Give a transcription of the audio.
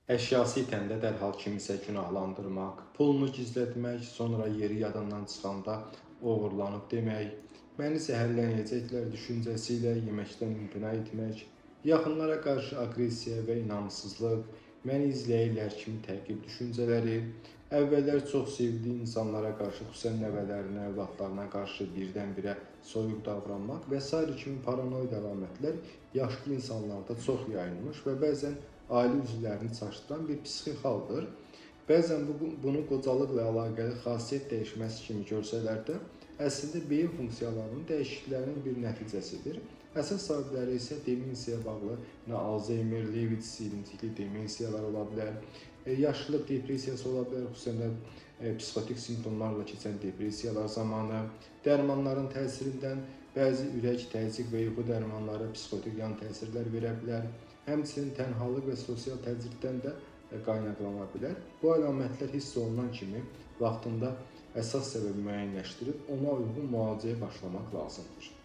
Əşyası itəndə dərhal kimisə günahlandırmaq, pulunu gizlətmək, sonra yeri yadından çıxanda oğurlanıb demək, məni zəhərləyəcəklər düşüncəsi ilə yeməkdən imtina etmək, yaxınlara qarşı aqressiya və inamsızlıq, məni izləyirlər kimi təqib düşüncələri, əvvəllər çox sevdiyi insanlara qarşı, xüsusən nəvələrinə, övladlarına qarşı birdən-birə soyuq davranmaq və s. kimi paranoid əlamətlər yaşlı insanlarda çox yayılmış və bəzən ailə üzvlərini çaşdıran bir psixi haldır. Bəzən bunu qocalıqla əlaqəli xasiyyət dəyişməsi kimi görsələr də, əslində beyin funksiyalarının dəyişikliklərinin bir nəticəsidir. Əsas səbəbləri isə demensiyaya bağlı, Alzheimer, Levitt silintikli demensiyalar ola bilər, yaşlılıq depressiyası ola bilər, xüsusən də psixotik simptomlarla keçən depressiyalar zamanı, dərmanların təsirindən bəzi ürək, təzyiq və yuxu dərmanları psixotik yan təsirlər verə bilər. Həmçinin tənhalıq və sosial təcriddən də qaynaqlana bilər. Bu əlamətlər hiss olunan kimi vaxtında əsas səbəbi müəyyənləşdirib ona uyğun müalicəyə başlamaq lazımdır.